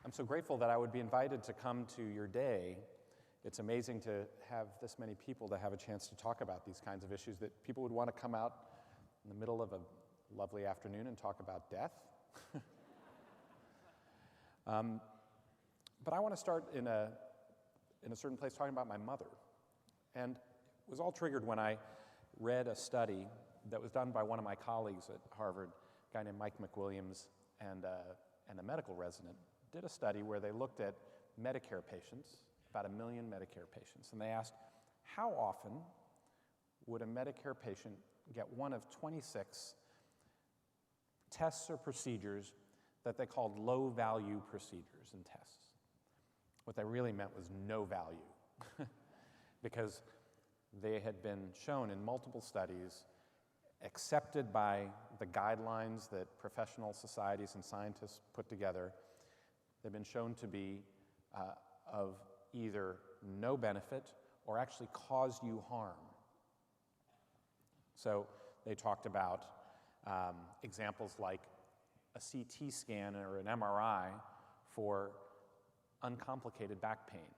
I'm so grateful that I would be invited to come to your day. It's amazing to have this many people to have a chance to talk about these kinds of issues, that people would want to come out in the middle of a lovely afternoon and talk about death. But I want to start in a certain place talking about my mother. And it was all triggered when I read a study that was done by one of my colleagues at Harvard, a guy named Mike McWilliams, and a medical resident, did a study where they looked at Medicare patients, about 1 million Medicare patients, and they asked, how often would a Medicare patient get one of 26 tests or procedures that they called low-value procedures and tests? What they really meant was no value, because they had been shown in multiple studies, accepted by the guidelines that professional societies and scientists put together. They've been shown to be of either no benefit or actually cause you harm. So they talked about examples like a CT scan or an MRI for uncomplicated back pain,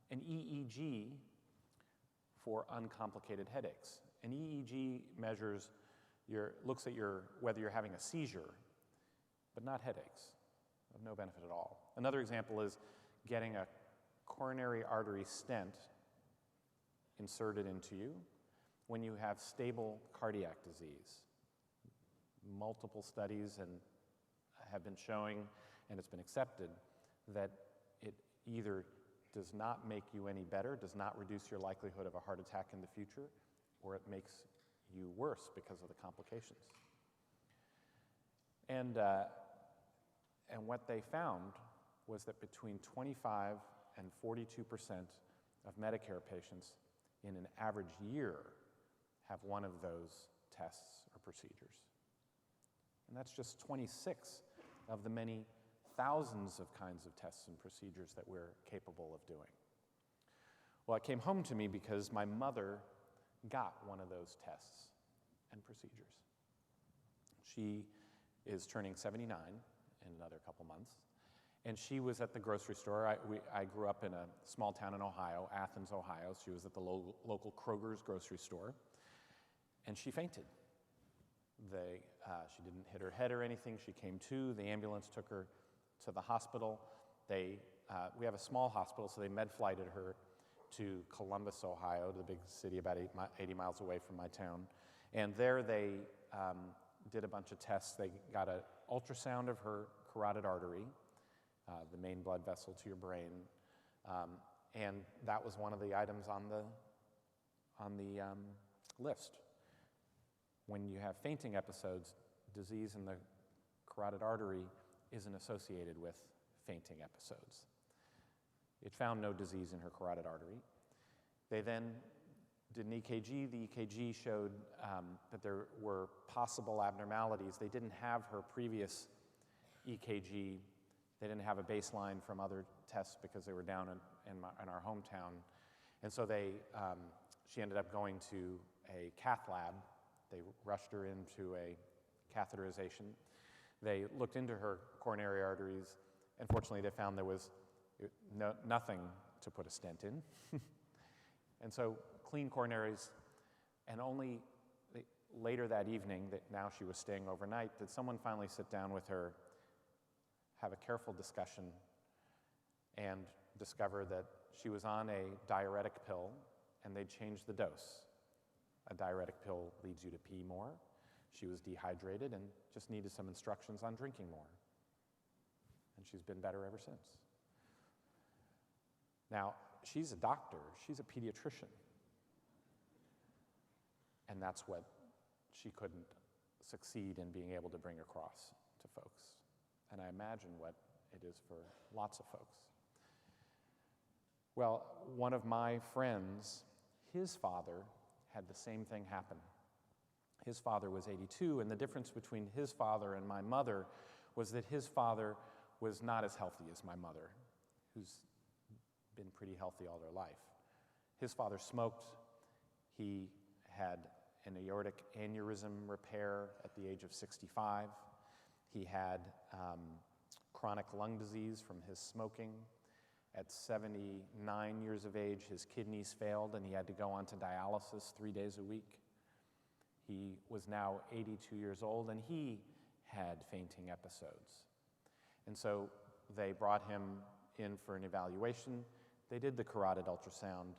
an EEG for uncomplicated headaches. An EEG measures looks at whether you're having a seizure, but not headaches, of no benefit at all. Another example is getting a coronary artery stent inserted into you when you have stable cardiac disease. Multiple studies have been showing, and it's been accepted, that it either does not make you any better, does not reduce your likelihood of a heart attack in the future, or it makes you worse because of the complications. And what they found was that between 25 and 42% of Medicare patients in an average year have one of those tests or procedures. And that's just 26 of the many thousands of kinds of tests and procedures that we're capable of doing. Well, it came home to me because my mother got one of those tests and procedures. She is turning 79 in another couple months, and she was at the grocery store. I grew up in a small town in Ohio, Athens, Ohio. She was at the local Kroger's grocery store, and she fainted. She didn't hit her head or anything. She came to. The ambulance took her to the hospital. We have a small hospital, so they med-flighted her to Columbus, Ohio, to the big city about 80 miles away from my town. And there they did a bunch of tests. They got an ultrasound of her carotid artery, the main blood vessel to your brain, and that was one of the items on the list. When you have fainting episodes, disease in the carotid artery isn't associated with fainting episodes. It found no disease in her carotid artery. They then did an EKG. The EKG showed that there were possible abnormalities. They didn't have her previous EKG. They didn't have a baseline from other tests because they were down in our hometown. And so she ended up going to a cath lab. They rushed her into a catheterization. They looked into her coronary arteries. Unfortunately, they found there was nothing to put a stent in. And so clean coronaries, and only later that evening, that now she was staying overnight, did someone finally sit down with her, have a careful discussion, and discover that she was on a diuretic pill, and they'd changed the dose. A diuretic pill leads you to pee more. She was dehydrated and just needed some instructions on drinking more. And she's been better ever since. Now, she's a doctor, she's a pediatrician. And that's what she couldn't succeed in being able to bring across to folks. And I imagine what it is for lots of folks. Well, one of my friends, his father had the same thing happen. His father was 82, and the difference between his father and my mother was that his father was not as healthy as my mother, who's been pretty healthy all their life. His father smoked. He had an aortic aneurysm repair at the age of 65. He had chronic lung disease from his smoking. At 79 years of age, his kidneys failed and he had to go on to dialysis 3 days a week. He was now 82 years old and he had fainting episodes. And so they brought him in for an evaluation. They did the carotid ultrasound,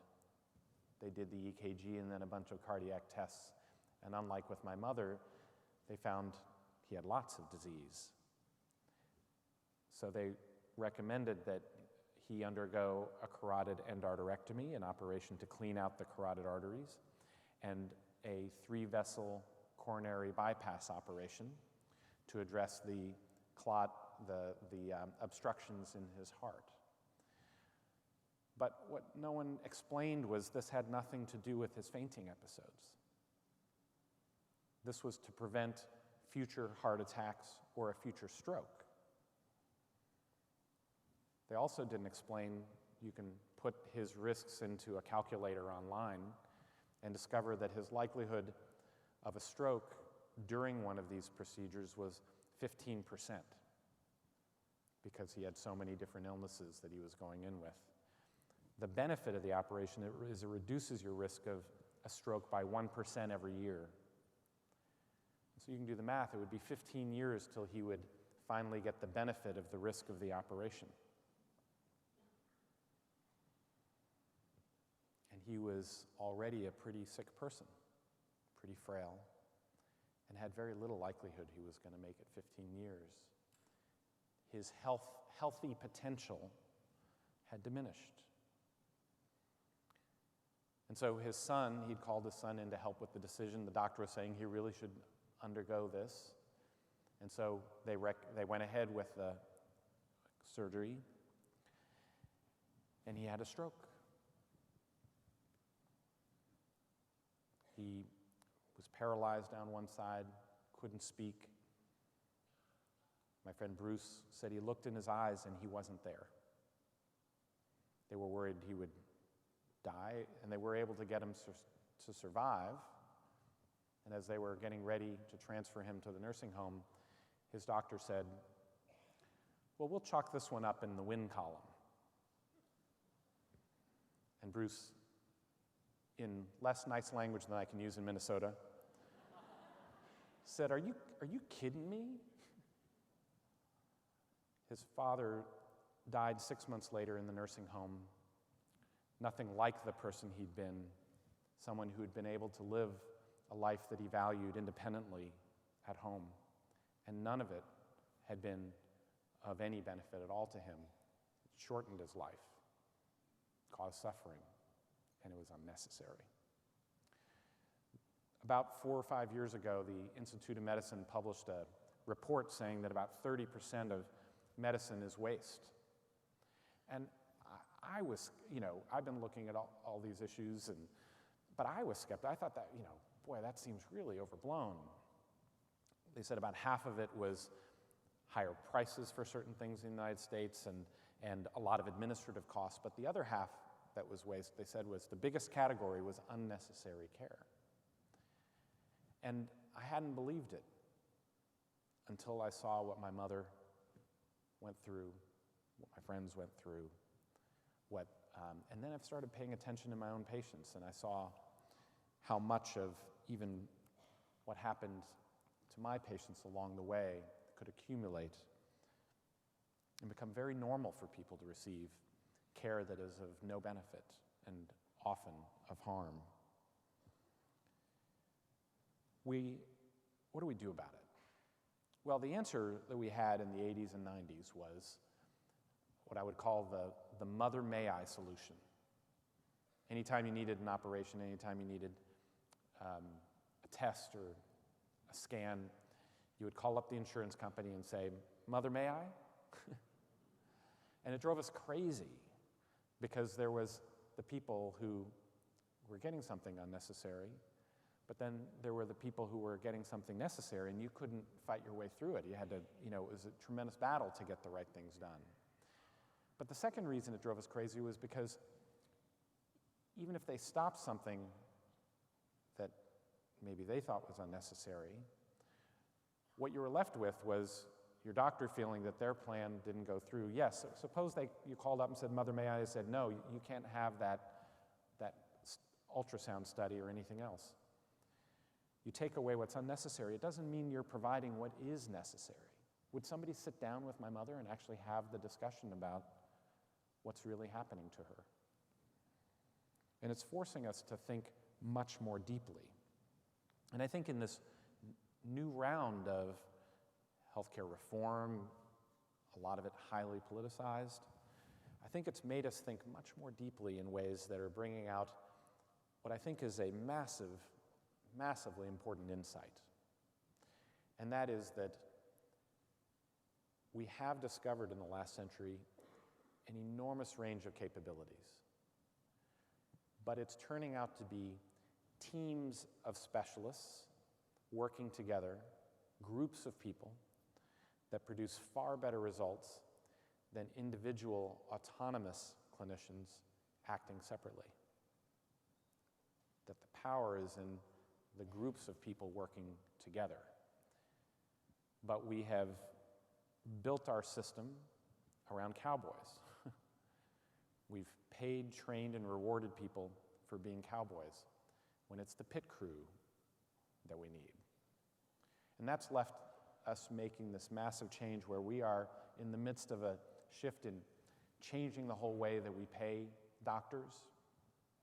they did the EKG, and then a bunch of cardiac tests. And unlike with my mother, they found he had lots of disease. So they recommended that he undergo a carotid endarterectomy, an operation to clean out the carotid arteries, and a 3-vessel coronary bypass operation to address the clot, the obstructions in his heart. But what no one explained was this had nothing to do with his fainting episodes. This was to prevent future heart attacks or a future stroke. They also didn't explain, you can put his risks into a calculator online and discover that his likelihood of a stroke during one of these procedures was 15%, because he had so many different illnesses that he was going in with. The benefit of the operation is it reduces your risk of a stroke by 1% every year. So you can do the math. It would be 15 years till he would finally get the benefit of the risk of the operation. And he was already a pretty sick person, pretty frail, and had very little likelihood he was going to make it 15 years. His healthy potential had diminished. And so his son, he'd called his son in to help with the decision. The doctor was saying he really should undergo this. And so they went ahead with the surgery, and he had a stroke. He was paralyzed down one side, couldn't speak. My friend Bruce said he looked in his eyes and he wasn't there. They were worried he would die, and they were able to get him to survive. And as they were getting ready to transfer him to the nursing home, his doctor said, "Well, we'll chalk this one up in the win column." And Bruce, in less nice language than I can use in Minnesota, said, Are you kidding me? His father died 6 months later in the nursing home. Nothing like the person he'd been, someone who had been able to live a life that he valued independently at home. And none of it had been of any benefit at all to him. It shortened his life, caused suffering, and it was unnecessary. About 4 or 5 years ago, the Institute of Medicine published a report saying that about 30% of medicine is waste. And I was, I've been looking at all these issues, but I was skeptical. I thought that, boy, that seems really overblown. They said about half of it was higher prices for certain things in the United States and a lot of administrative costs, but the other half that was waste, they said, was the biggest category was unnecessary care. And I hadn't believed it until I saw what my mother went through, what my friends went through, and then I've started paying attention to my own patients, and I saw how much of even what happened to my patients along the way could accumulate and become very normal for people to receive care that is of no benefit and often of harm. What do we do about it? Well, the answer that we had in the 80s and 90s was what I would call the mother may I solution. Anytime you needed an operation, anytime you needed a test or a scan, you would call up the insurance company and say, "Mother, may I?" And it drove us crazy because there was the people who were getting something unnecessary, but then there were the people who were getting something necessary, and you couldn't fight your way through it. You had to, it was a tremendous battle to get the right things done. But the second reason it drove us crazy was because even if they stopped something that maybe they thought was unnecessary, what you were left with was your doctor feeling that their plan didn't go through. Yes, suppose you called up and said, "Mother, may I?" They said, "No, you can't have that ultrasound study or anything else." You take away what's unnecessary. It doesn't mean you're providing what is necessary. Would somebody sit down with my mother and actually have the discussion about what's really happening to her? And it's forcing us to think much more deeply. And I think in this new round of healthcare reform, a lot of it highly politicized, I think it's made us think much more deeply in ways that are bringing out what I think is a massively important insight. And that is that we have discovered in the last century an enormous range of capabilities. But it's turning out to be teams of specialists working together, groups of people that produce far better results than individual autonomous clinicians acting separately. That the power is in the groups of people working together. But we have built our system around cowboys. We've paid, trained, and rewarded people for being cowboys when it's the pit crew that we need. And that's left us making this massive change where we are in the midst of a shift in changing the whole way that we pay doctors,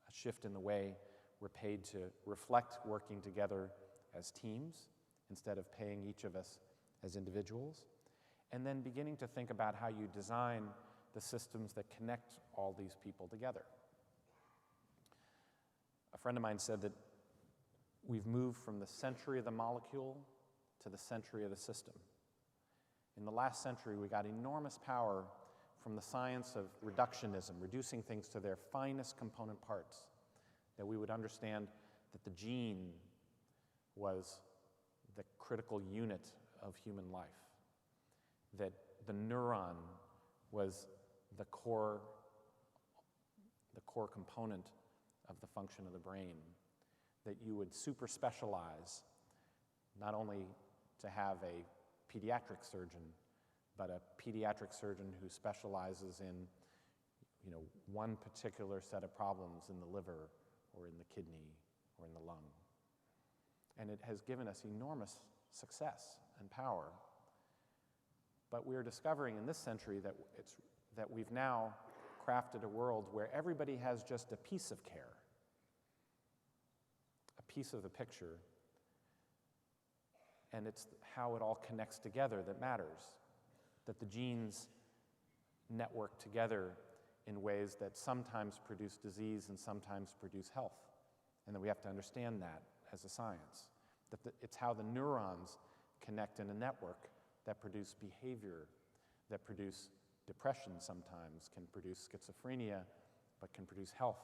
a shift in the way we're paid to reflect working together as teams instead of paying each of us as individuals, and then beginning to think about how you design the systems that connect all these people together. A friend of mine said that we've moved from the century of the molecule to the century of the system. In the last century, we got enormous power from the science of reductionism, reducing things to their finest component parts, that we would understand that the gene was the critical unit of human life, that the neuron was the core component of the function of the brain, that you would super specialize, not only to have a pediatric surgeon, but a pediatric surgeon who specializes in, one particular set of problems in the liver or in the kidney or in the lung. And it has given us enormous success and power. But we're discovering in this century that we've now crafted a world where everybody has just a piece of care, a piece of the picture, and it's how it all connects together that matters, that the genes network together in ways that sometimes produce disease and sometimes produce health, and that we have to understand that as a science, that it's how the neurons connect in a network that produce behavior, that produce depression sometimes, can produce schizophrenia, but can produce health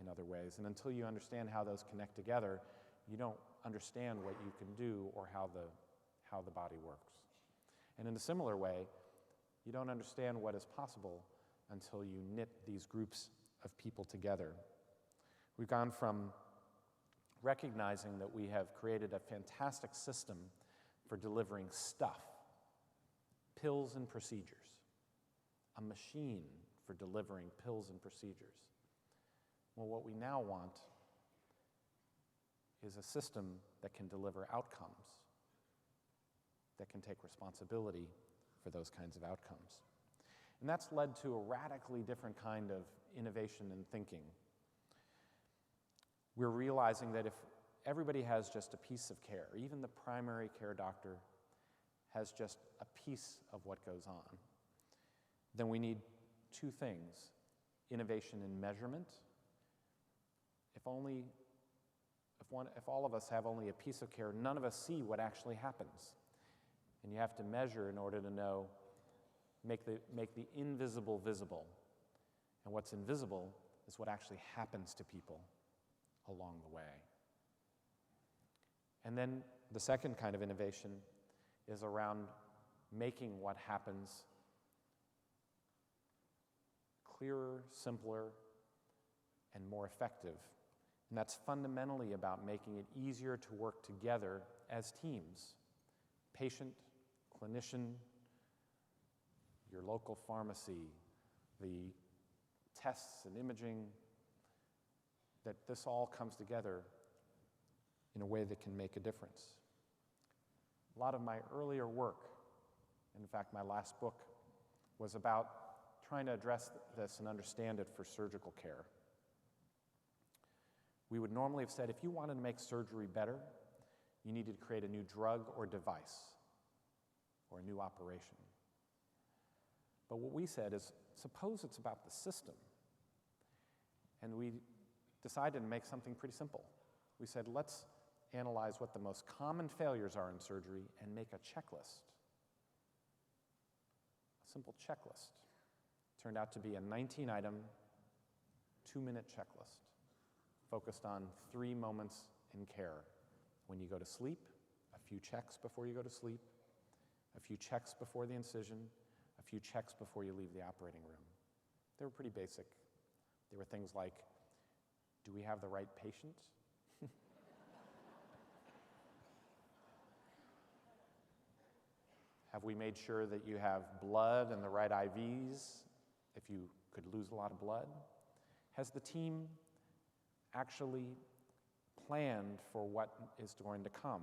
in other ways. And until you understand how those connect together, you don't understand what you can do or how the body works. And in a similar way, you don't understand what is possible until you knit these groups of people together. We've gone from recognizing that we have created a fantastic system for delivering stuff, pills and procedures, a machine for delivering pills and procedures. Well, what we now want is a system that can deliver outcomes, that can take responsibility for those kinds of outcomes. And that's led to a radically different kind of innovation and thinking. We're realizing that if everybody has just a piece of care, even the primary care doctor has just a piece of what goes on, then we need two things: innovation in measurement. If all of us have only a piece of care, none of us see what actually happens. And you have to measure in order to know, make the invisible visible. And what's invisible is what actually happens to people along the way. And then the second kind of innovation is around making what happens clearer, simpler, and more effective. And that's fundamentally about making it easier to work together as teams. Patient, clinician, your local pharmacy, the tests and imaging, that this all comes together in a way that can make a difference. A lot of my earlier work, in fact, my last book, was about trying to address this and understand it for surgical care. We would normally have said, if you wanted to make surgery better, you needed to create a new drug or device or a new operation. But what we said is, suppose it's about the system. And we decided to make something pretty simple. We said, let's analyze what the most common failures are in surgery and make a checklist. A simple checklist. Turned out to be a 19-item, 2-minute checklist focused on 3 moments in care. When you go to sleep, a few checks before you go to sleep, a few checks before the incision, a few checks before you leave the operating room. They were pretty basic. They were things like, do we have the right patient? Have we made sure that you have blood and the right IVs if you could lose a lot of blood? Has the team actually planned for what is going to come?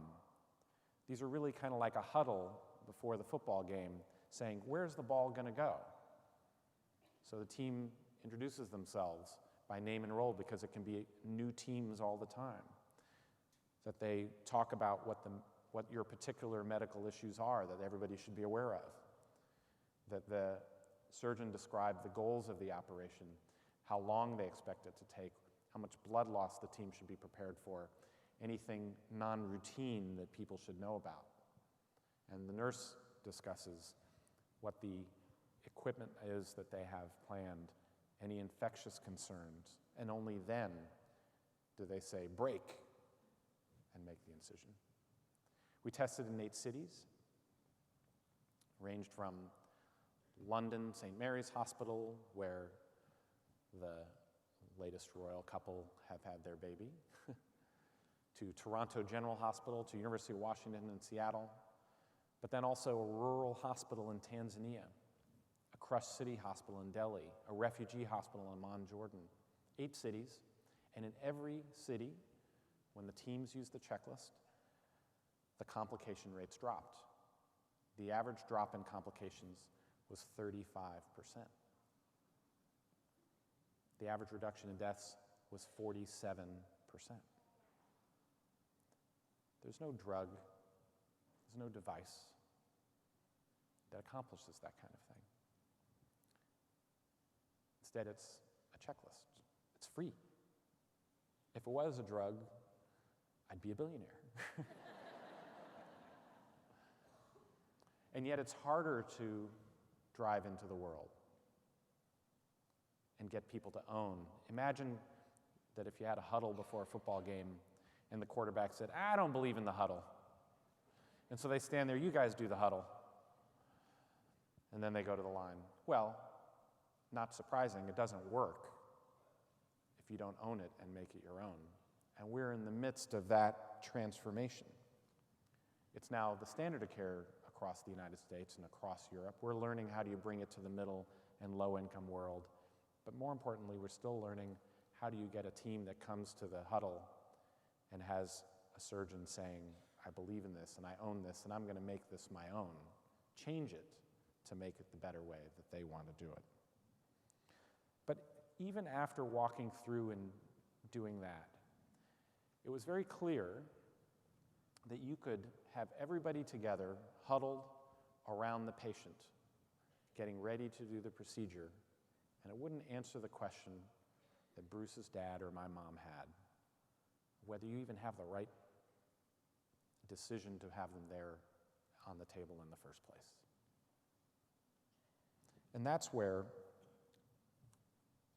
These are really kind of like a huddle before the football game saying, where's the ball going to go? So the team introduces themselves by name and role because it can be new teams all the time. That they talk about what your particular medical issues are that everybody should be aware of. That the surgeon described the goals of the operation, how long they expect it to take, how much blood loss the team should be prepared for, anything non-routine that people should know about. And the nurse discusses what the equipment is that they have planned, any infectious concerns, and only then do they say break and make the incision. We tested in 8 cities, ranged from London, St. Mary's Hospital, where the latest royal couple have had their baby, to Toronto General Hospital, to University of Washington in Seattle, but then also a rural hospital in Tanzania, a crushed city hospital in Delhi, a refugee hospital in Amman, Jordan. 8 cities, and in every city, when the teams used the checklist, the complication rates dropped. The average drop in complications was 35%. The average reduction in deaths was 47%. There's no drug, there's no device that accomplishes that kind of thing. Instead, it's a checklist. It's free. If it was a drug, I'd be a billionaire. And yet it's harder to drive into the world and get people to own. Imagine that if you had a huddle before a football game and the quarterback said, I don't believe in the huddle. And so they stand there, you guys do the huddle. And then they go to the line. Well, not surprising, it doesn't work if you don't own it and make it your own. And we're in the midst of that transformation. It's now the standard of care across the United States and across Europe. We're learning how do you bring it to the middle and low-income world. But more importantly, we're still learning how do you get a team that comes to the huddle and has a surgeon saying, I believe in this and I own this and I'm going to make this my own. Change it to make it the better way that they want to do it. But even after walking through and doing that, it was very clear that you could have everybody together, huddled around the patient, getting ready to do the procedure, and it wouldn't answer the question that Bruce's dad or my mom had, whether you even have the right decision to have them there on the table in the first place. And that's where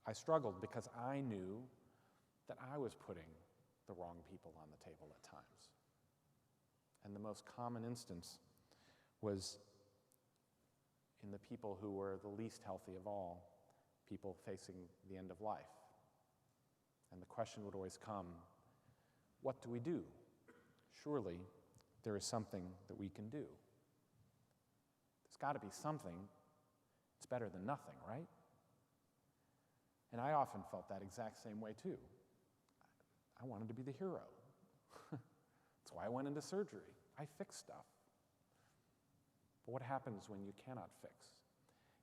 I struggled, because I knew that I was putting the wrong people on the table at times. And the most common instance was in the people who were the least healthy of all, people facing the end of life. And the question would always come, what do we do? Surely there is something that we can do. There's got to be something It's better than nothing, right? And I often felt that exact same way too. I wanted to be the hero. That's why I went into surgery. I fix stuff. But what happens when you cannot fix?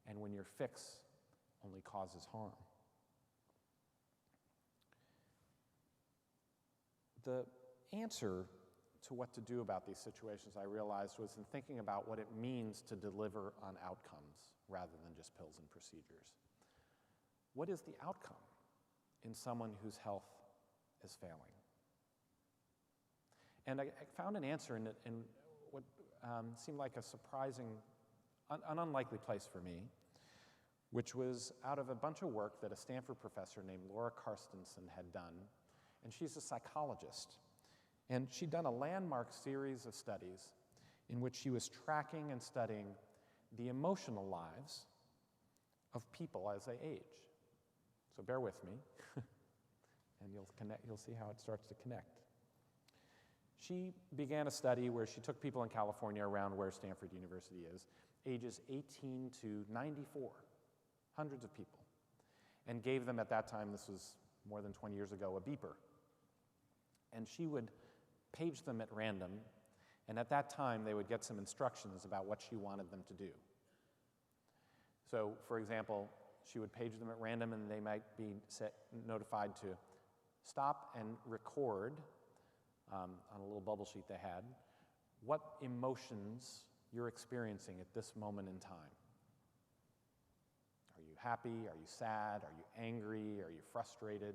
And when your fix only causes harm? The answer to what to do about these situations, I realized, was in thinking about what it means to deliver on outcomes rather than just pills and procedures. What is the outcome in someone whose health is failing? And I found an answer in what seemed like a surprising, an unlikely place for me, which was out of a bunch of work that a Stanford professor named Laura Carstensen had done. And she's a psychologist. And she'd done a landmark series of studies in which she was tracking and studying the emotional lives of people as they age. So bear with me, and you'll see how it starts to connect. She began a study where she took people in California around where Stanford University is, ages 18 to 94, hundreds of people, and gave them at that time, this was more than 20 years ago, a beeper. And she would page them at random, and at that time they would get some instructions about what she wanted them to do. So, for example, she would page them at random and they might be notified to stop and record on a little bubble sheet they had what emotions you're experiencing at this moment in time. Are you happy? Are you sad? Are you angry? Are you frustrated?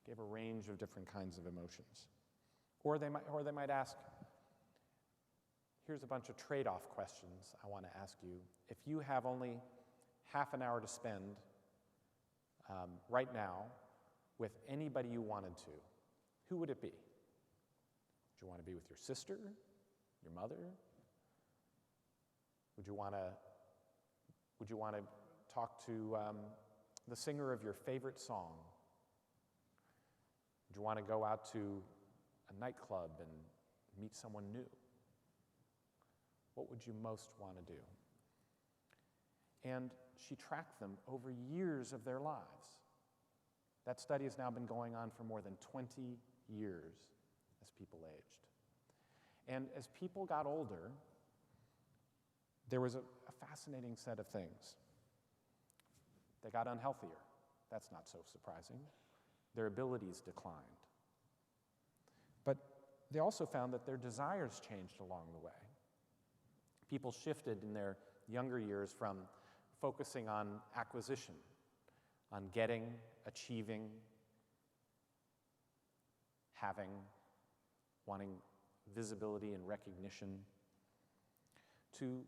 Give a range of different kinds of emotions. Or they might ask, here's a bunch of trade-off questions I want to ask you. If you have only half an hour to spend right now with anybody you wanted to, who would it be? Would you want to be with your sister, your mother? Would you want to talk to the singer of your favorite song? Would you want to go out to a nightclub and meet someone new? What would you most want to do? And she tracked them over years of their lives. That study has now been going on for more than 20 years as people aged. And as people got older, there was a fascinating set of things. They got unhealthier. That's not so surprising. Their abilities declined. But they also found that their desires changed along the way. People shifted in their younger years from focusing on acquisition, on getting, achieving, having, wanting visibility and recognition, to,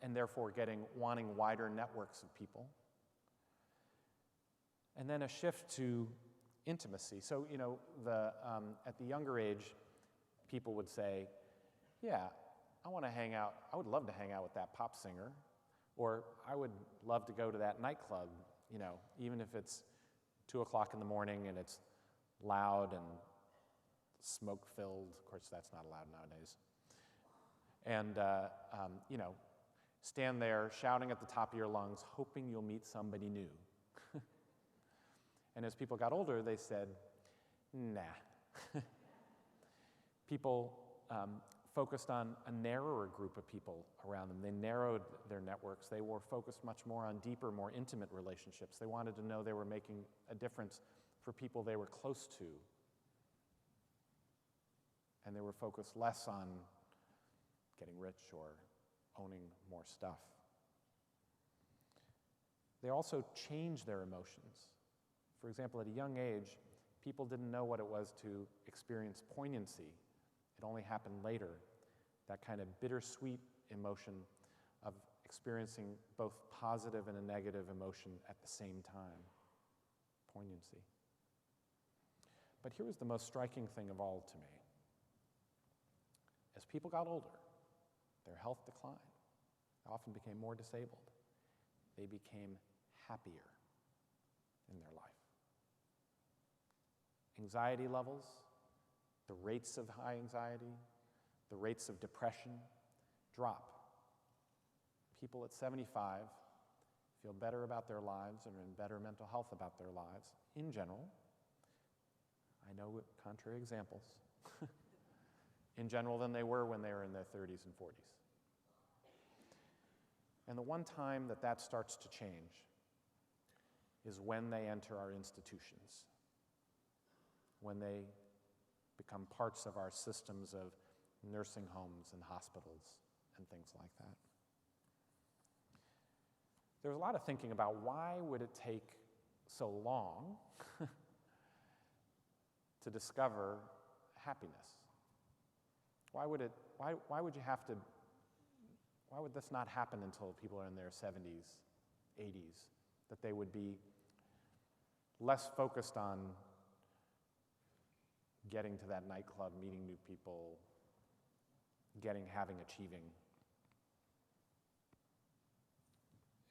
and therefore wanting wider networks of people. And then a shift to intimacy. So, at the younger age, people would say, yeah, I want to hang out, I would love to hang out with that pop singer, or I would love to go to that nightclub, even if it's 2 o'clock in the morning and it's loud and smoke-filled. Of course, that's not allowed nowadays. And, stand there shouting at the top of your lungs, hoping you'll meet somebody new. And as people got older, they said, nah. People focused on a narrower group of people around them. They narrowed their networks. They were focused much more on deeper, more intimate relationships. They wanted to know they were making a difference for people they were close to. And they were focused less on getting rich or owning more stuff. They also changed their emotions. For example, at a young age, people didn't know what it was to experience poignancy. It only happened later, that kind of bittersweet emotion of experiencing both positive and a negative emotion at the same time, poignancy. But here was the most striking thing of all to me. As people got older, their health declined. They often became more disabled. They became happier in their life. Anxiety levels, the rates of high anxiety, the rates of depression drop. People at 75 feel better about their lives and in better mental health about their lives in general. I know contrary examples. In general than they were when they were in their 30s and 40s. And the one time that that starts to change is when they enter our institutions, when they become parts of our systems of nursing homes and hospitals and things like that. There's a lot of thinking about why would it take so long to discover happiness? Why would this not happen until people are in their 70s, 80s, that they would be less focused on getting to that nightclub, meeting new people, achieving.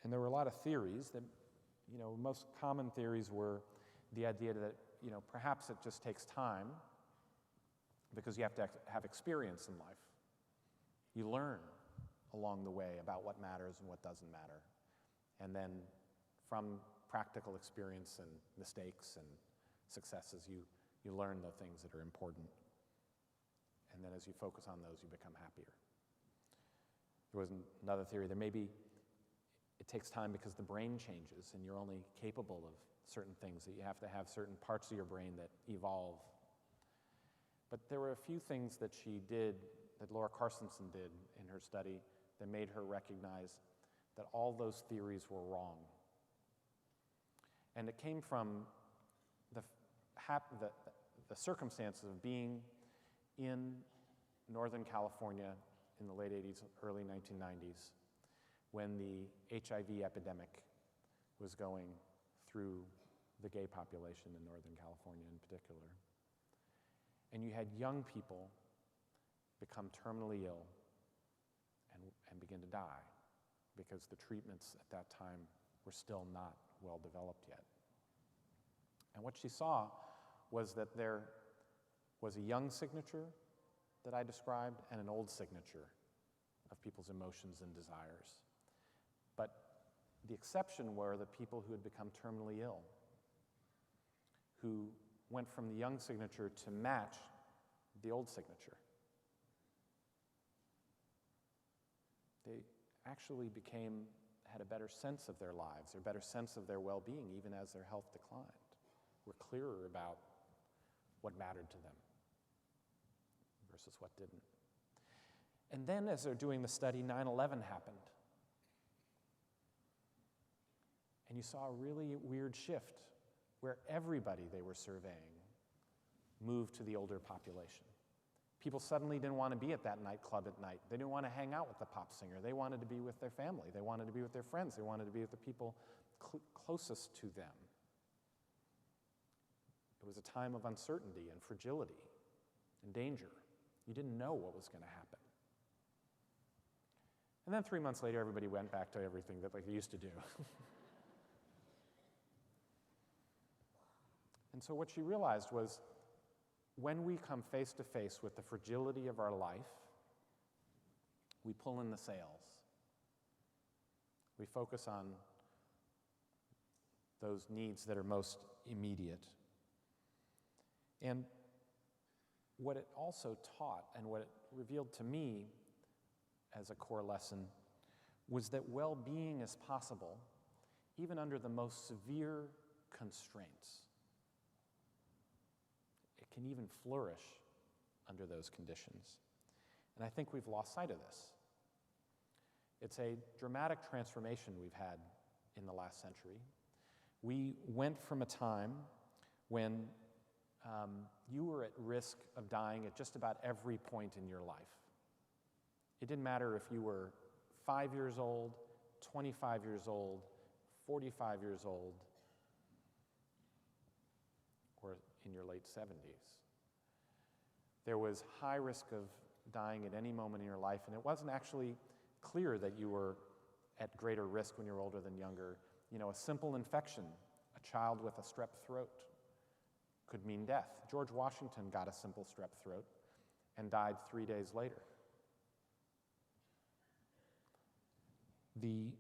And there were a lot of theories that, most common theories were the idea that, perhaps it just takes time because you have to have experience in life. You learn along the way about what matters and what doesn't matter. And then from practical experience and mistakes and successes, you learn the things that are important. And then as you focus on those, you become happier. There was another theory that maybe it takes time because the brain changes and you're only capable of certain things, that you have to have certain parts of your brain that evolve. But there were a few things that she did, that Laura Carstensen did in her study, that made her recognize that all those theories were wrong. And it came from the circumstances of being in Northern California in the late 80s, early 1990s, when the HIV epidemic was going through the gay population in Northern California in particular. And you had young people become terminally ill and begin to die because the treatments at that time were still not well developed yet. And what she saw was that there was a young signature that I described and an old signature of people's emotions and desires. But the exception were the people who had become terminally ill, who went from the young signature to match the old signature. They actually had a better sense of their lives, a better sense of their well-being, even as their health declined. Were clearer about what mattered to them versus what didn't. And then as they're doing the study, 9/11 happened. And you saw a really weird shift where everybody they were surveying moved to the older population. People suddenly didn't want to be at that nightclub at night. They didn't want to hang out with the pop singer. They wanted to be with their family. They wanted to be with their friends. They wanted to be with the people closest to them. It was a time of uncertainty and fragility and danger. You didn't know what was going to happen. And then 3 months later, everybody went back to everything that they used to do. And so what she realized was, when we come face to face with the fragility of our life, we pull in the sails. We focus on those needs that are most immediate. And what it also taught, and what it revealed to me as a core lesson, was that well-being is possible even under the most severe constraints. It can even flourish under those conditions. And I think we've lost sight of this. It's a dramatic transformation we've had in the last century. We went from a time when you were at risk of dying at just about every point in your life. It didn't matter if you were 5 years old, 25 years old, 45 years old, or in your late 70s. There was high risk of dying at any moment in your life, and it wasn't actually clear that you were at greater risk when you were older than younger. A simple infection, a child with a strep throat, could mean death. George Washington got a simple strep throat and died 3 days later. The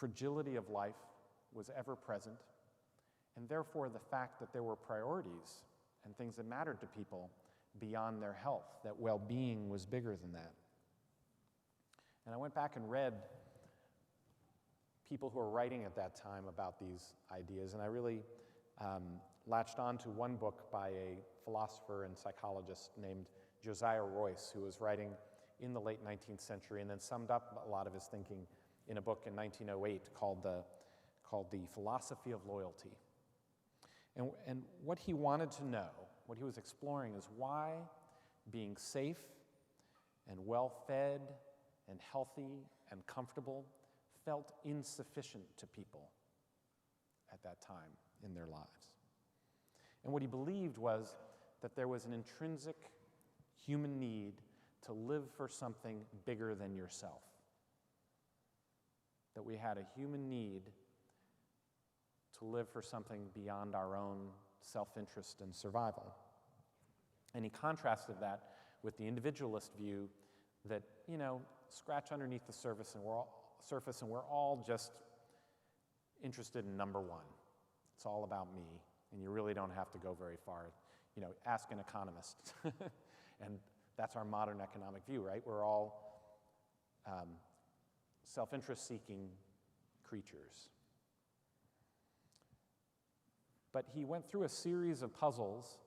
fragility of life was ever present, and therefore the fact that there were priorities and things that mattered to people beyond their health, that well-being was bigger than that. And I went back and read people who were writing at that time about these ideas, and I really latched on to one book by a philosopher and psychologist named Josiah Royce, who was writing in the late 19th century and then summed up a lot of his thinking in a book in 1908 called The Philosophy of Loyalty. And what he wanted to know, what he was exploring, is why being safe and well-fed and healthy and comfortable felt insufficient to people at that time in their lives. And what he believed was that there was an intrinsic human need to live for something bigger than yourself. That we had a human need to live for something beyond our own self-interest and survival. And he contrasted that with the individualist view that, scratch underneath the surface and we're all just interested in number one. It's all about me, and you really don't have to go very far. Ask an economist. And that's our modern economic view, right? We're all self-interest-seeking creatures. But he went through a series of puzzles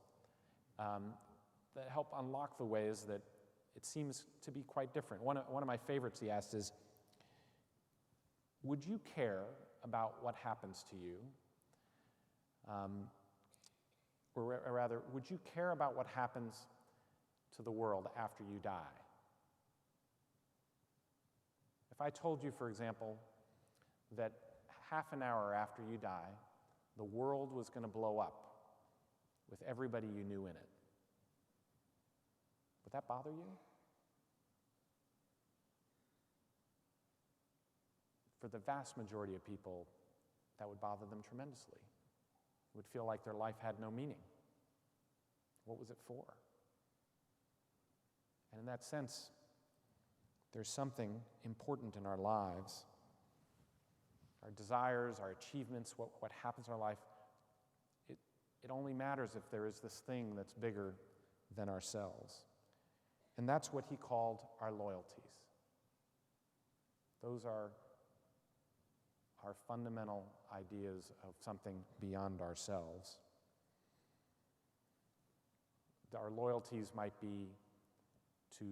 that help unlock the ways that it seems to be quite different. One of my favorites he asked is, would you care about what happens to you? Or rather, would you care about what happens to the world after you die? If I told you, for example, that half an hour after you die, the world was going to blow up with everybody you knew in it, would that bother you? For the vast majority of people, that would bother them tremendously. It would feel like their life had no meaning. What was it for? And in that sense, there's something important in our lives. Our desires, our achievements, what happens in our life, it only matters if there is this thing that's bigger than ourselves. And that's what he called our loyalties. Those are our fundamental ideas of something beyond ourselves. Our loyalties might be to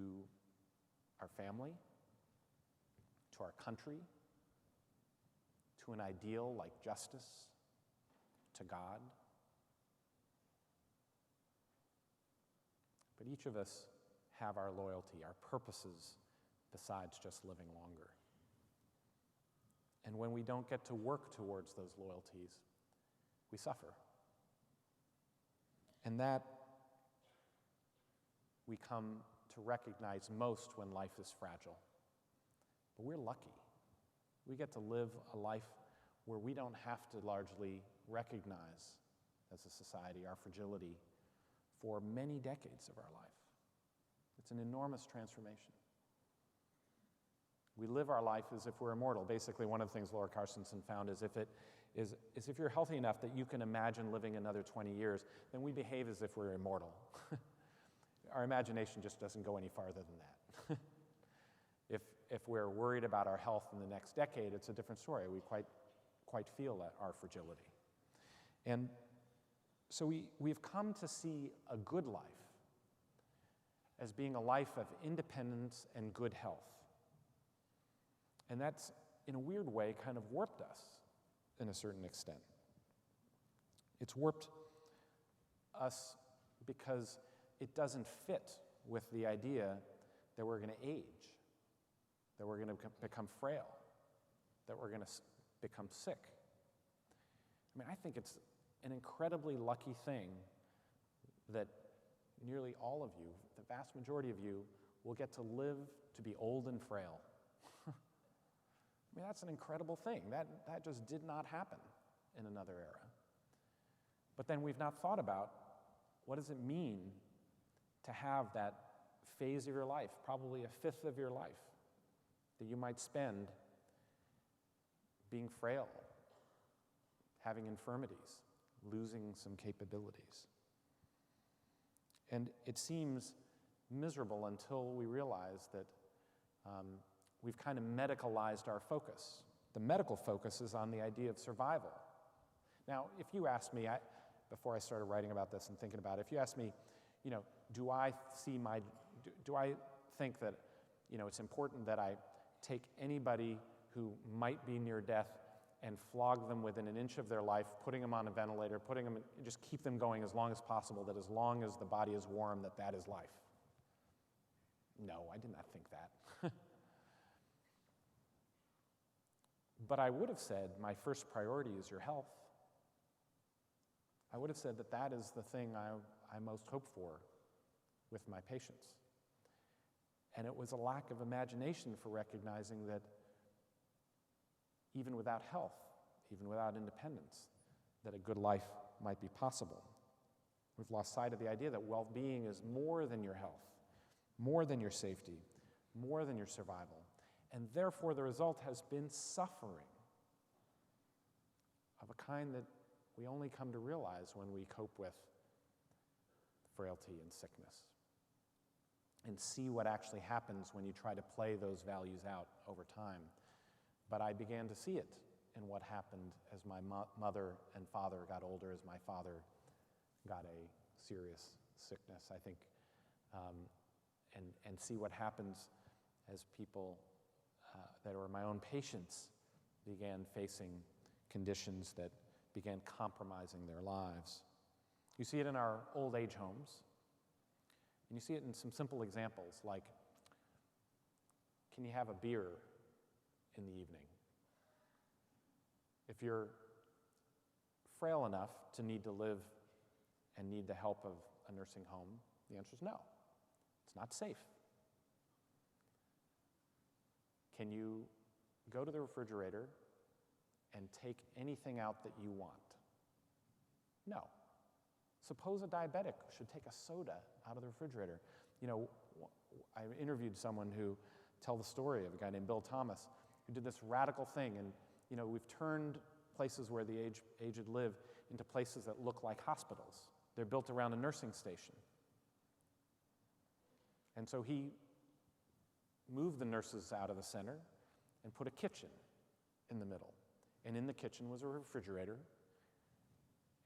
our family, to our country, to an ideal like justice, to God. But each of us have our loyalty, our purposes, besides just living longer. And when we don't get to work towards those loyalties, we suffer. And that we come to recognize most when life is fragile. But we're lucky. We get to live a life where we don't have to largely recognize, as a society, our fragility for many decades of our life. It's an enormous transformation. We live our life as if we're immortal. Basically, one of the things Laura Carstensen found is if you're healthy enough that you can imagine living another 20 years, then we behave as if we're immortal. Our imagination just doesn't go any farther than that. If we're worried about our health in the next decade, it's a different story. We quite feel that our fragility. And so we've come to see a good life as being a life of independence and good health. And that's, in a weird way, kind of warped us in a certain extent. It's warped us because it doesn't fit with the idea that we're going to age, that we're going to become frail, that we're going to become sick. I mean, I think it's an incredibly lucky thing that nearly all of you, the vast majority of you, will get to live to be old and frail. I mean, that's an incredible thing. That just did not happen in another era. But then we've not thought about what does it mean to have that phase of your life, probably a fifth of your life, that you might spend being frail, having infirmities, losing some capabilities. And it seems miserable until we realize that we've kind of medicalized our focus. The medical focus is on the idea of survival. Now, if you asked me, before I started writing about this and thinking about it, if you asked me, do I think that, it's important that I take anybody who might be near death and flog them within an inch of their life, putting them on a ventilator, just keep them going as long as possible, that as long as the body is warm, that is life? No, I did not think that. But I would have said my first priority is your health. I would have said that is the thing I most hope for with my patients. And it was a lack of imagination for recognizing that even without health, even without independence, that a good life might be possible. We've lost sight of the idea that well-being is more than your health, more than your safety, more than your survival. And therefore, the result has been suffering of a kind that we only come to realize when we cope with frailty and sickness and see what actually happens when you try to play those values out over time. But I began to see it in what happened as my mother and father got older, as my father got a serious sickness, I think, and see what happens as people that were my own patients began facing conditions that began compromising their lives. You see it in our old age homes, and you see it in some simple examples like, can you have a beer in the evening? If you're frail enough to need to live and need the help of a nursing home, the answer is no. It's not safe. Can you go to the refrigerator and take anything out that you want? No. Suppose a diabetic should take a soda out of the refrigerator. I interviewed someone who told the story of a guy named Bill Thomas who did this radical thing, and we've turned places where the aged live into places that look like hospitals. They're built around a nursing station. And so he moved the nurses out of the center and put a kitchen in the middle. And in the kitchen was a refrigerator,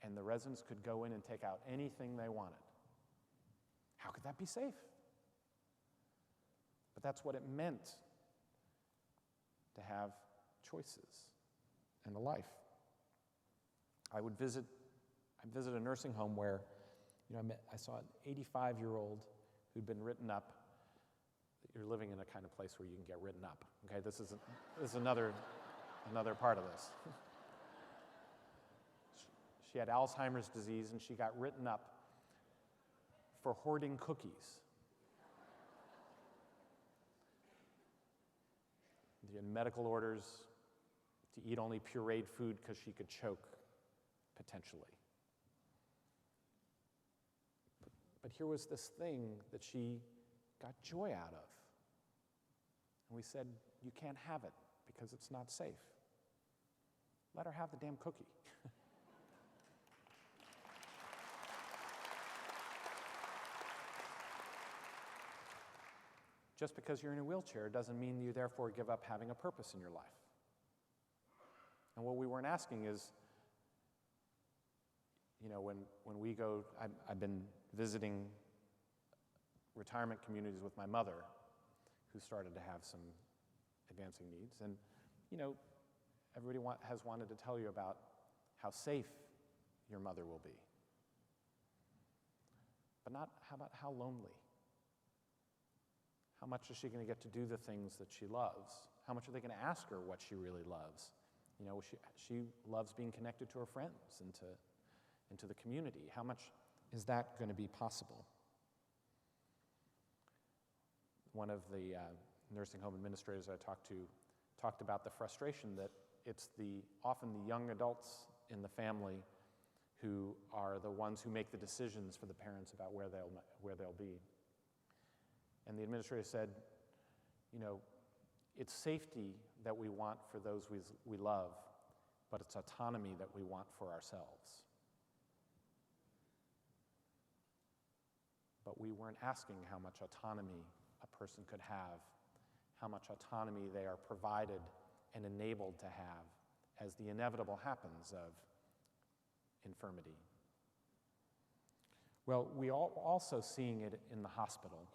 and the residents could go in and take out anything they wanted. How could that be safe? But that's what it meant to have choices and a life. I visited a nursing home where I saw an 85-year-old who'd been written up. You're living in a kind of place where you can get written up. Okay, this is another part of this. She had Alzheimer's disease, and she got written up for hoarding cookies. She had medical orders to eat only pureed food because she could choke, potentially. But here was this thing that she got joy out of. And we said, you can't have it because it's not safe. Let her have the damn cookie. Just because you're in a wheelchair doesn't mean you therefore give up having a purpose in your life. And what we weren't asking is, when we go, I've been visiting retirement communities with my mother, who started to have some advancing needs. And, everybody has wanted to tell you about how safe your mother will be. But how about how lonely? How much is she going to get to do the things that she loves? How much are they going to ask her what she really loves? She loves being connected to her friends and to the community. How much is that going to be possible? One of the nursing home administrators I talked to talked about the frustration that it's often the young adults in the family who are the ones who make the decisions for the parents about where they'll be. And the administrator said, It's safety that we want for those we love, but it's autonomy that we want for ourselves. But we weren't asking how much autonomy a person could have, how much autonomy they are provided and enabled to have as the inevitable happens of infirmity. Well, we are also seeing it in the hospital,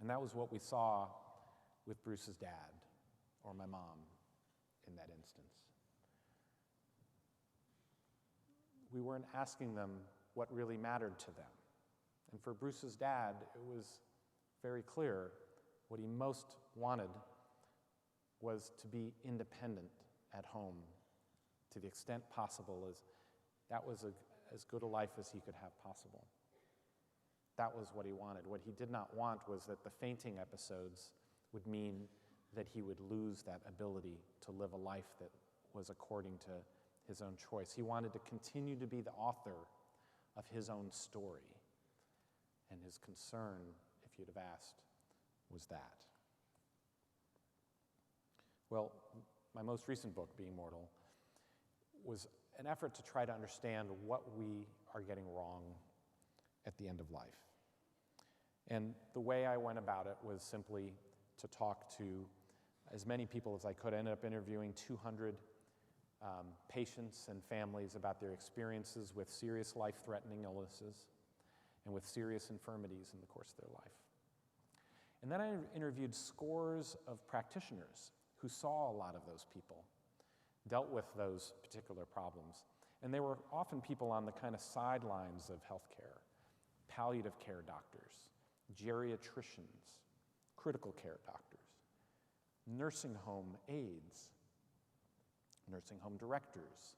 and that was what we saw with Bruce's dad, or my mom, in that instance. We weren't asking them what really mattered to them. And for Bruce's dad, it was very clear what he most wanted was to be independent at home to the extent possible, as that was as good a life as he could have possible. That was what he wanted. What he did not want was that the fainting episodes would mean that he would lose that ability to live a life that was according to his own choice. He wanted to continue to be the author of his own story. And his concern, if you'd have asked, was that. Well, my most recent book, Being Mortal, was an effort to try to understand what we are getting wrong at the end of life. And the way I went about it was simply to talk to as many people as I could. I ended up interviewing 200 patients and families about their experiences with serious life-threatening illnesses and with serious infirmities in the course of their life. And then I interviewed scores of practitioners who saw a lot of those people, dealt with those particular problems. And they were often people on the kind of sidelines of healthcare, palliative care doctors, geriatricians, critical care doctors, nursing home aides, nursing home directors,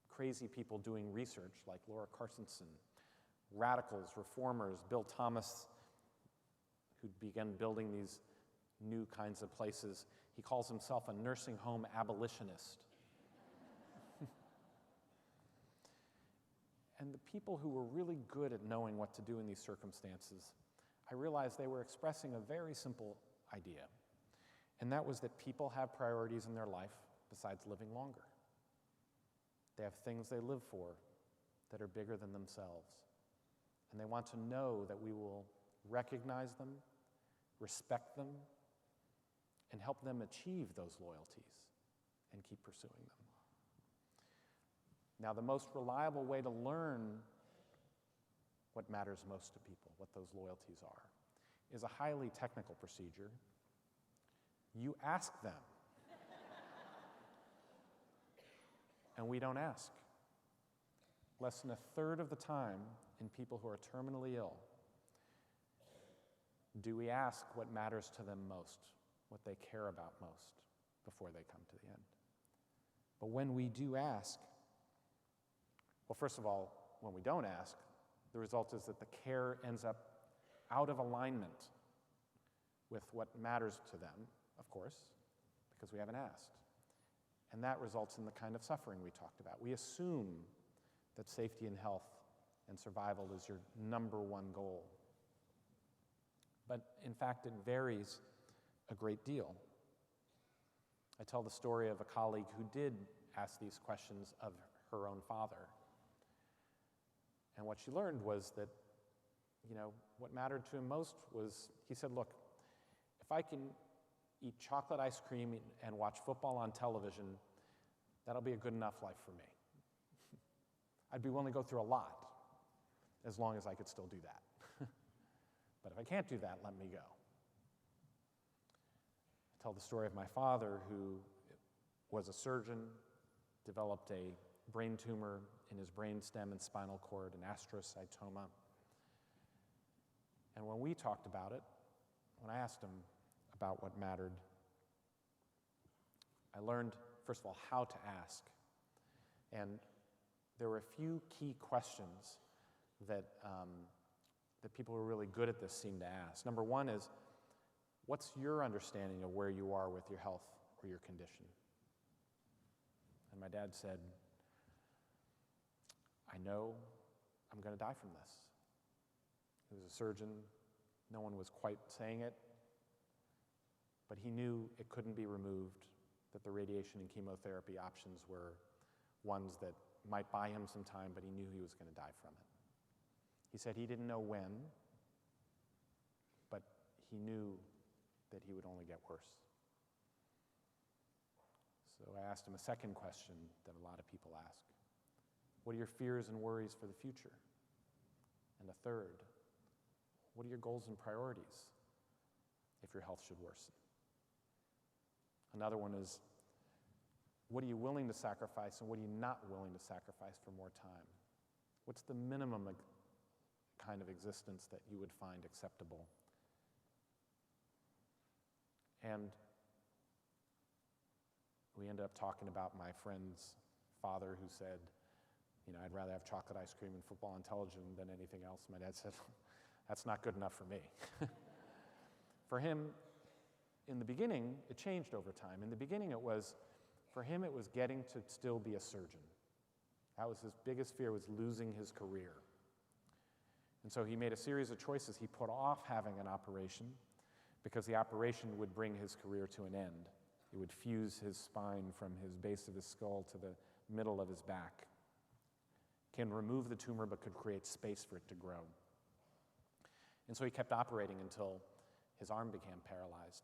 crazy people doing research like Laura Carstensen, radicals, reformers, Bill Thomas, who began building these new kinds of places. He calls himself a nursing home abolitionist. And the people who were really good at knowing what to do in these circumstances, I realized they were expressing a very simple idea. And that was that people have priorities in their life besides living longer. They have things they live for that are bigger than themselves. And they want to know that we will recognize them, respect them, and help them achieve those loyalties and keep pursuing them. Now, the most reliable way to learn what matters most to people, what those loyalties are, is a highly technical procedure. You ask them. And we don't ask. Less than a third of the time in people who are terminally ill, do we ask what matters to them most, what they care about most, before they come to the end. But when we do ask, well, first of all, when we don't ask, the result is that the care ends up out of alignment with what matters to them, of course, because we haven't asked. And that results in the kind of suffering we talked about. We assume that safety and health and survival is your number one goal. But in fact, it varies a great deal. I tell the story of a colleague who did ask these questions of her own father. And what she learned was that, what mattered to him most was, he said, look, if I can eat chocolate ice cream and watch football on television, that'll be a good enough life for me. I'd be willing to go through a lot as long as I could still do that. But if I can't do that, let me go. I tell the story of my father, who was a surgeon, developed a brain tumor in his brainstem and spinal cord, an astrocytoma. And when we talked about it, when I asked him about what mattered, I learned, first of all, how to ask. And there were a few key questions that people who are really good at this seem to ask. Number one is, what's your understanding of where you are with your health or your condition? And my dad said, I know I'm going to die from this. He was a surgeon. No one was quite saying it, but he knew it couldn't be removed, that the radiation and chemotherapy options were ones that might buy him some time, but he knew he was going to die from it. He said he didn't know when, but he knew that he would only get worse. So I asked him a second question that a lot of people ask. What are your fears and worries for the future? And a third, what are your goals and priorities if your health should worsen? Another one is, what are you willing to sacrifice and what are you not willing to sacrifice for more time? What's the minimum kind of existence that you would find acceptable? And we ended up talking about my friend's father who said, I'd rather have chocolate ice cream and football on television than anything else. My dad said, that's not good enough for me. For him, in the beginning, it changed over time. In the beginning, for him, it was getting to still be a surgeon. That was his biggest fear, was losing his career. And so he made a series of choices. He put off having an operation because the operation would bring his career to an end. It would fuse his spine from his base of his skull to the middle of his back. Can remove the tumor, but could create space for it to grow. And so he kept operating until his arm became paralyzed.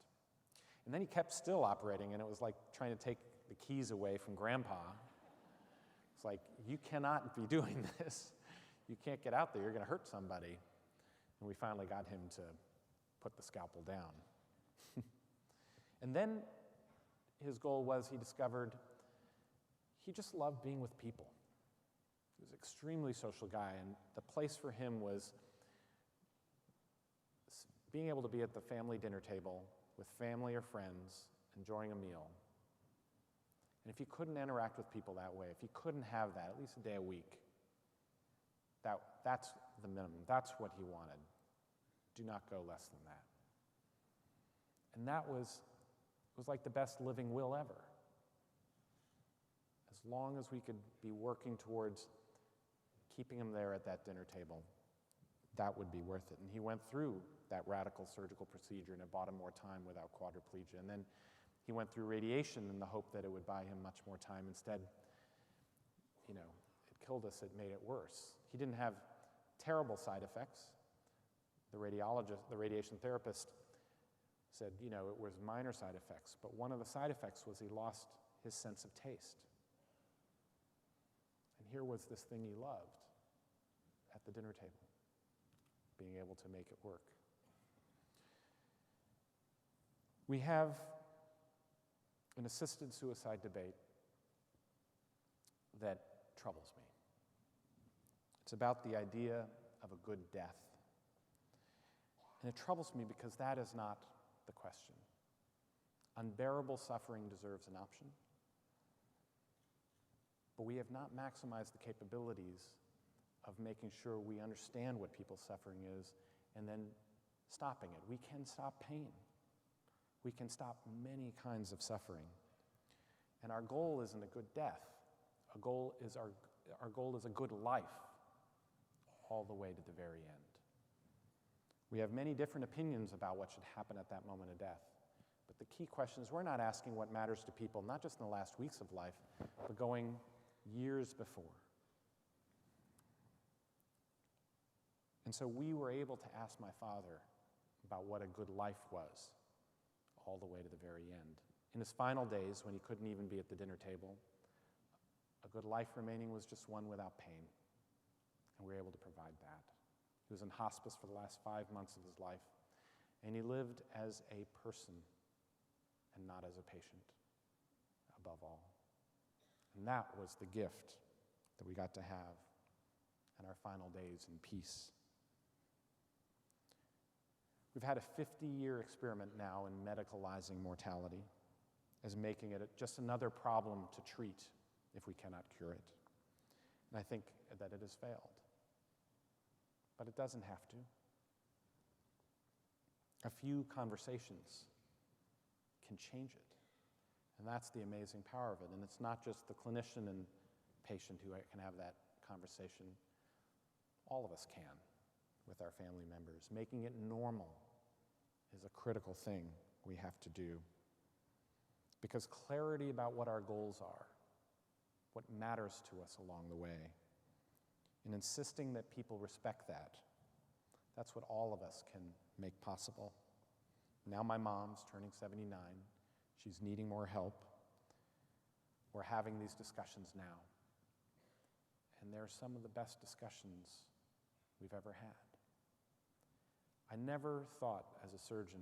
And then he kept still operating, and it was like trying to take the keys away from Grandpa. It's like, you cannot be doing this. You can't get out there. You're going to hurt somebody. And we finally got him to put the scalpel down. And then his goal was, he discovered he just loved being with people. He was an extremely social guy, and the place for him was being able to be at the family dinner table with family or friends, enjoying a meal. And if he couldn't interact with people that way, if he couldn't have that at least a day a week, that's the minimum. That's what he wanted. Do not go less than that. And that was like the best living will ever. As long as we could be working towards keeping him there at that dinner table, that would be worth it. And he went through that radical surgical procedure, and it bought him more time without quadriplegia. And then he went through radiation in the hope that it would buy him much more time. Instead, it killed us, it made it worse. He didn't have terrible side effects. The radiation therapist said, it was minor side effects, but one of the side effects was he lost his sense of taste. And here was this thing he loved at the dinner table, being able to make it work. We have an assisted suicide debate that troubles me. It's about the idea of a good death. And it troubles me because that is not the question. Unbearable suffering deserves an option, but we have not maximized the capabilities of making sure we understand what people's suffering is and then stopping it. We can stop pain. We can stop many kinds of suffering. And our goal isn't a good death. Our goal is a good life all the way to the very end. We have many different opinions about what should happen at that moment of death. But the key question is, we're not asking what matters to people, not just in the last weeks of life, but going years before. And so we were able to ask my father about what a good life was all the way to the very end. In his final days, when he couldn't even be at the dinner table, a good life remaining was just one without pain. And we were able to provide that. He was in hospice for the last 5 months of his life, and he lived as a person and not as a patient, above all. And that was the gift that we got to have in our final days in peace. We've had a 50-year experiment now in medicalizing mortality, as making it just another problem to treat if we cannot cure it. And I think that it has failed. But it doesn't have to. A few conversations can change it. And that's the amazing power of it. And it's not just the clinician and patient who can have that conversation. All of us can with our family members. Making it normal is a critical thing we have to do. Because clarity about what our goals are, what matters to us along the way, and insisting that people respect that, that's what all of us can make possible. Now my mom's turning 79. She's needing more help. We're having these discussions now. And they're some of the best discussions we've ever had. I never thought as a surgeon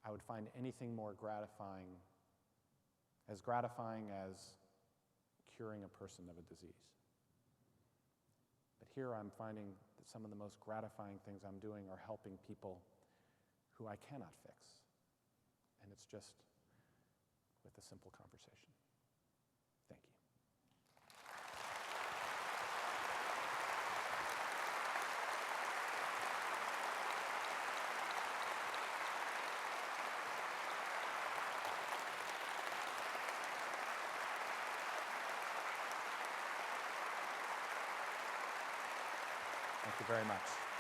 I would find anything more gratifying as curing a person of a disease. But here I'm finding that some of the most gratifying things I'm doing are helping people who I cannot fix. And it's just with a simple conversation. Thank you. Thank you very much.